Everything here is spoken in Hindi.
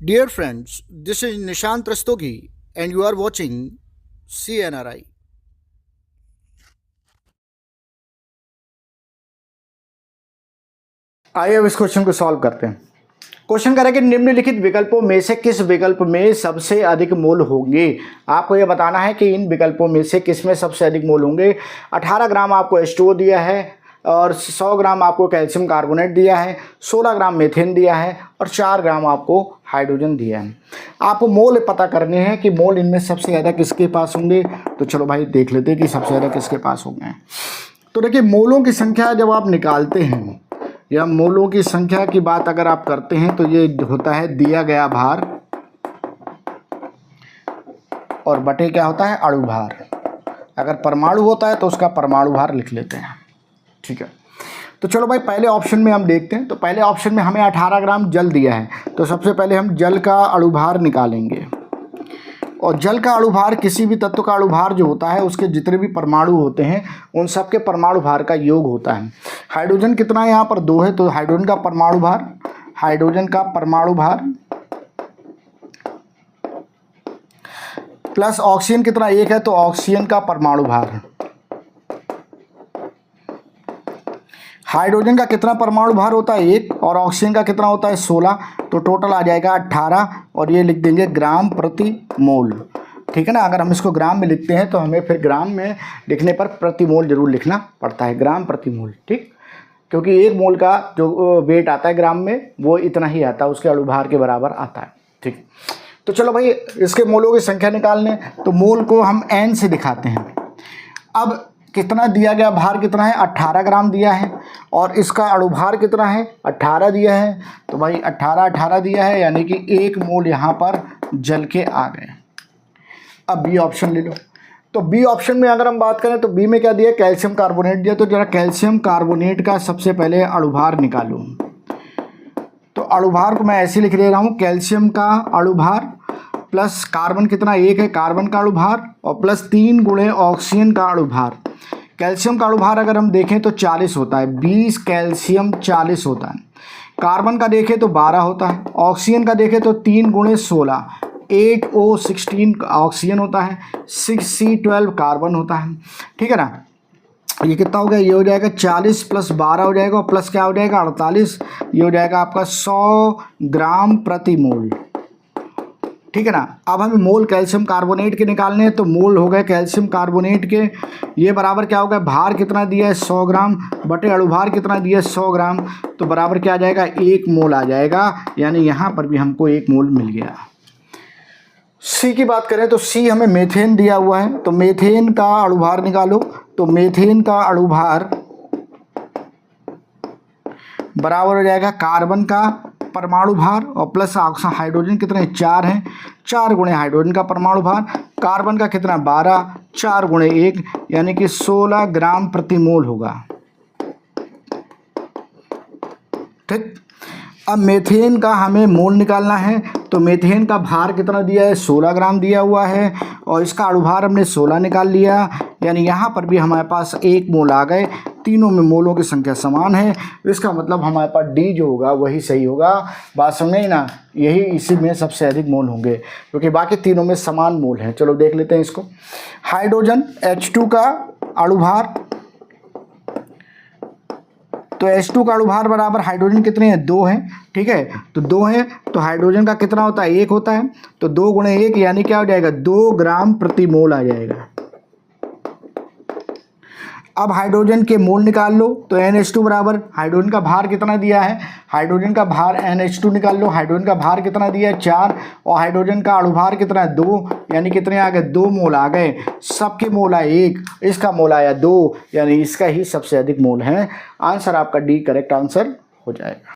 Dear friends, this is Nishant Rastogi and you are watching CNRI. आइए अब इस क्वेश्चन को सॉल्व करते हैं। क्वेश्चन करें कि निम्नलिखित विकल्पों में से किस विकल्प में सबसे अधिक मोल होंगे। आपको यह बताना है कि इन विकल्पों में से किस में सबसे अधिक मोल होंगे। 18 ग्राम आपको H2O दिया है और 100 ग्राम आपको कैल्शियम कार्बोनेट दिया है, 16 ग्राम मीथेन दिया है और 4 ग्राम आपको हाइड्रोजन दिया है। आपको मोल पता करने हैं कि मोल इनमें सबसे ज़्यादा किसके पास होंगे। तो चलो भाई देख लेते हैं कि सबसे ज़्यादा किसके पास होंगे। तो देखिए, मोलों की संख्या जब आप निकालते हैं या मोलों की संख्या की बात अगर आप करते हैं तो ये होता है दिया गया भार और बटे क्या होता है, अणु भार। अगर परमाणु होता है तो उसका परमाणु भार लिख लेते हैं। ठीक है, तो चलो भाई पहले ऑप्शन में हम देखते हैं। तो पहले ऑप्शन में हमें 18 ग्राम जल दिया है, तो सबसे पहले हम जल का अणु भार निकालेंगे। और जल का अणु भार, किसी भी तत्व का अणु भार जो होता है उसके जितने भी परमाणु होते हैं उन सब के परमाणु भार का योग होता है। हाइड्रोजन कितना है, यहाँ पर 2 है, तो हाइड्रोजन का परमाणु भार प्लस ऑक्सीजन कितना 1 है, तो ऑक्सीजन का परमाणु भार। हाइड्रोजन का कितना परमाणु भार होता है 1 और ऑक्सीजन का कितना होता है 16, तो टोटल आ जाएगा 18 और ये लिख देंगे ग्राम प्रति मोल। ठीक है ना, अगर हम इसको ग्राम में लिखते हैं तो हमें फिर ग्राम में लिखने पर प्रति मोल जरूर लिखना पड़ता है, ग्राम प्रति मोल। ठीक, क्योंकि 1 मोल का जो वेट आता है ग्राम में वो इतना ही आता है, उसके अणु भार के बराबर आता है। ठीक, तो चलो भाई इसके मोलों की संख्या निकालने, तो मोल को हम n से दिखाते हैं। अब कितना दिया गया भार कितना है, 18 ग्राम दिया है और इसका अणुभार कितना है 18 दिया है, तो भाई 18 दिया है, यानी कि 1 मोल यहाँ पर जल के आ गए। अब बी ऑप्शन ले लो। तो बी ऑप्शन में अगर हम बात करें तो बी में क्या दिया, कैल्शियम कार्बोनेट दिया। तो जरा कैल्शियम कार्बोनेट का सबसे पहले अणुभार निकालो। तो अणुभार को मैं ऐसे लिख दे रहा हूँ, कैल्शियम का अणुभार प्लस कार्बन कितना 1 है, कार्बन का अणुभार और प्लस 3 गुणे ऑक्सीजन का अणुभार। कैल्शियम का अणुभार अगर हम देखें तो 40 होता है, 20 कैल्शियम 40 होता है। कार्बन का देखें तो 12 होता है। ऑक्सीजन का देखें तो 3 गुणे 16, 8O16 ऑक्सीजन होता है, 6C12 कार्बन होता है। ठीक है ना, ये कितना हो गया, ये हो जाएगा 40 प्लस 12 हो जाएगा और प्लस क्या हो जाएगा 48, ये हो जाएगा आपका 100 ग्राम प्रति मोल। ठीक है ना, अब हमें मोल कैल्शियम कार्बोनेट के निकालने हैं, तो मोल हो गए कैल्शियम कार्बोनेट के, ये बराबर क्या होगा, भार कितना दिया है 100 ग्राम बटे अणुभार कितना दिया है 100 ग्राम, तो बराबर क्या आ जाएगा 1 मोल आ जाएगा, यानी यहाँ पर भी हमको 1 मोल मिल गया। सी की बात करें तो सी हमें मीथेन दिया हुआ है, तो मीथेन का अणुभार निकालो। तो मीथेन का अणुभार बराबर हो जाएगा कार्बन का परमाणु भार और प्लस हाइड्रोजन कितने 4 हैं, 4 गुणे हाइड्रोजन का परमाणु भार, कार्बन का कितना 12, 4 गुणे 1 यानी कि 16 ग्राम प्रति मोल होगा। ठीक, अब मीथेन का हमें मोल निकालना है, तो मीथेन का भार कितना दिया है 16 ग्राम दिया हुआ है और इसका अणुभार हमने 16 निकाल लिया, यानी यहाँ पर भी हमारे पास 1 मोल आ गए। तीनों में मोलों की संख्या समान है, इसका मतलब हमारे पास डी जो होगा वही सही होगा। बात समझ ही ना, यही इसी में सबसे अधिक मोल होंगे क्योंकि बाकी तीनों में समान मोल हैं। चलो देख लेते हैं इसको। हाइड्रोजन H2 का अणुभार, तो H2 का अणुभार बराबर हाइड्रोजन कितने हैं 2 हैं। ठीक है, तो 2 हैं, तो हाइड्रोजन का कितना होता है 1 होता है, तो 2 गुणे 1 यानी क्या हो जाएगा 2 ग्राम प्रति मोल आ जाएगा। अब हाइड्रोजन के मोल निकाल लो, तो NH2 बराबर हाइड्रोजन का भार कितना दिया है, हाइड्रोजन का भार NH2 निकाल लो, हाइड्रोजन का भार कितना दिया है 4 और हाइड्रोजन का अणुभार कितना है 2, यानी कितने आ गए 2 मोल आ गए। सबके मोल आए 1, इसका मोल आया 2, यानी इसका ही सबसे अधिक मोल है। आंसर आपका डी करेक्ट आंसर हो जाएगा।